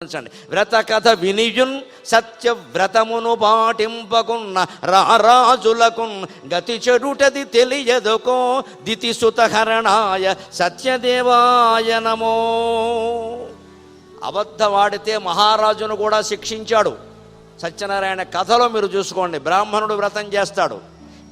వ్రత కథ వినియున్ సత్యవ్రతమును పాటింపకున్న రారాజులకున్ గతి చెడుటది తెలియదుకో దితిసుతహరణాయ సత్యదేవాయ నమో. అబద్ధవాడితే మహారాజును కూడా శిక్షించాడు. సత్యనారాయణ కథలో మీరు చూసుకోండి. బ్రాహ్మణుడు వ్రతం చేస్తాడు,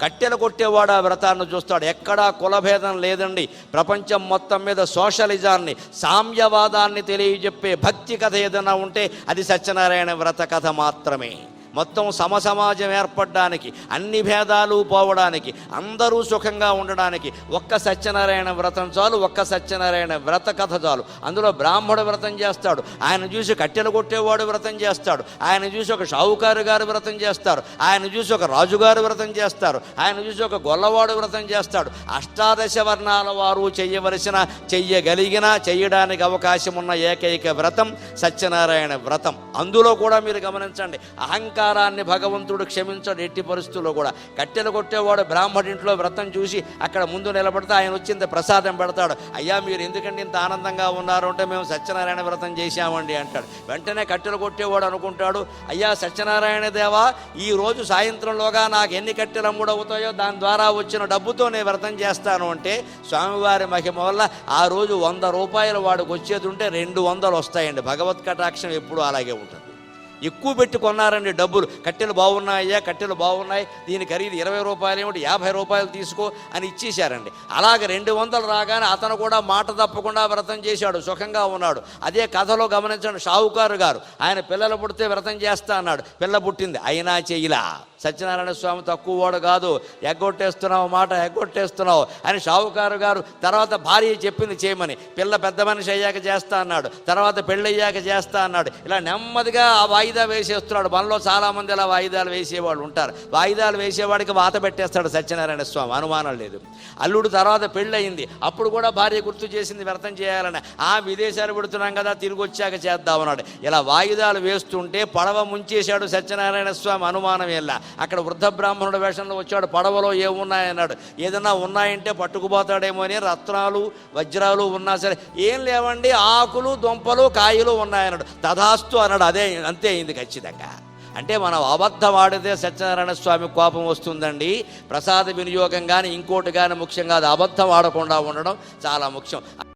కట్టెలు కొట్టేవాడు ఆ వ్రతాన్ని చూస్తాడు. ఎక్కడా కులభేదం లేదండి. ప్రపంచం మొత్తం మీద సోషలిజాన్ని, సామ్యవాదాన్ని తెలియజెప్పే భక్తి కథ ఏదైనా ఉంటే అది సత్యనారాయణ వ్రత కథ మాత్రమే. మొత్తం సమసమాజం ఏర్పడడానికి, అన్ని భేదాలు పోవడానికి, అందరూ సుఖంగా ఉండడానికి ఒక్క సత్యనారాయణ వ్రతం చాలు, ఒక్క సత్యనారాయణ వ్రత కథ చాలు. అందులో బ్రాహ్మణ వ్రతం చేస్తాడు, ఆయన చూసి కట్టెలు కొట్టేవాడు వ్రతం చేస్తాడు, ఆయన చూసి ఒక షావుకారు గారు వ్రతం చేస్తారు, ఆయన చూసి ఒక రాజుగారు వ్రతం చేస్తారు, ఆయన చూసి ఒక గొల్లవాడు వ్రతం చేస్తాడు. అష్టాదశ వర్ణాల వారు చెయ్యగలిగిన చెయ్యడానికి అవకాశం ఉన్న ఏకైక వ్రతం సత్యనారాయణ వ్రతం. అందులో కూడా మీరు గమనించండి, అహంకారాన్ని భగవంతుడు క్షమించడు ఎట్టి పరిస్థితుల్లో కూడా. కట్టెలు కొట్టేవాడు బ్రాహ్మడింట్లో వ్రతం చూసి అక్కడ ముందు నిలబడితే ఆయన వచ్చింది ప్రసాదం పెడతాడు. అయ్యా మీరు ఎందుకంటే ఇంత ఆనందంగా ఉన్నారు అంటే మేము సత్యనారాయణ వ్రతం చేశామండి అంటాడు. వెంటనే కట్టెలు కొట్టేవాడు అనుకుంటాడు, అయ్యా సత్యనారాయణ దేవా ఈ రోజు సాయంత్రంలోగా నాకు ఎన్ని కట్టెలు అమ్ముడవుతాయో దాని ద్వారా వచ్చిన డబ్బుతో నేను వ్రతం చేస్తాను అంటే స్వామివారి మహిమ వల్ల ఆ రోజు 100 రూపాయలు వాడికి వచ్చేది ఉంటే 200 వస్తాయండి. భగవత్ కటాక్షం ఎప్పుడూ అలాగే ఉంటుంది. ఎక్కువ పెట్టి కొన్నారండి డబ్బులు. కట్టెలు బాగున్నాయ్యా, కట్టెలు బాగున్నాయి, దీని ఖరీదు 20 రూపాయలు ఏమిటి, 50 రూపాయలు తీసుకో అని ఇచ్చేశారండి. అలాగే 200 రాగానే అతను కూడా మాట తప్పకుండా వ్రతం చేశాడు, సుఖంగా ఉన్నాడు. అదే కథలో గమనించండి, షావుకారు గారు ఆయన పిల్లలు పుడితే వ్రతం చేస్తా అన్నాడు, పిల్ల పుట్టింది అయినా చెయ్యిలా. సత్యనారాయణ స్వామి తక్కువ వాడు కాదు, ఎగ్గొట్టేస్తున్నావు మాట ఎగ్గొట్టేస్తున్నావు అని షావుకారు గారు తర్వాత భార్య చెప్పింది చేయమని. పిల్ల పెద్ద మనిషి అయ్యాక చేస్తా అన్నాడు, తర్వాత పెళ్ళయ్యాక చేస్తా అన్నాడు. ఇలా నెమ్మదిగా ఆ వాయిదా వేసేస్తున్నాడు. మనలో చాలామంది ఇలా వాయిదాలు వేసేవాళ్ళు ఉంటారు. వాయిదాలు వేసేవాడికి వాత పెట్టేస్తాడు సత్యనారాయణ స్వామి, అనుమానం లేదు. అల్లుడు తర్వాత పెళ్ళయింది, అప్పుడు కూడా భార్య గుర్తు చేసింది వ్రతం చేయాలని. విదేశాలు పెడుతున్నాం కదా తిరిగి వచ్చాక చేద్దామన్నాడు. ఇలా వాయిదాలు వేస్తుంటే పడవ ముంచేశాడు సత్యనారాయణ స్వామి, అనుమానం ఎలా. అక్కడ వృద్ధ బ్రాహ్మణుడు వేషంలో వచ్చాడు, పడవలో ఏమున్నాయన్నాడు. ఏదన్నా ఉన్నాయంటే పట్టుకుపోతాడేమో అని రత్నాలు వజ్రాలు ఉన్నా సరే ఏం లేవండి, ఆకులు దుంపలు కాయలు ఉన్నాయన్నాడు. తథాస్తు అన్నాడు. అంతే అయింది ఖచ్చితంగా. అంటే మనం అబద్ధం ఆడితే సత్యనారాయణ స్వామి కోపం వస్తుందండి. ప్రసాద వినియోగం కానీ ఇంకోటి కానీ ముఖ్యంగా అది అబద్ధం ఆడకుండా ఉండడం చాలా ముఖ్యం.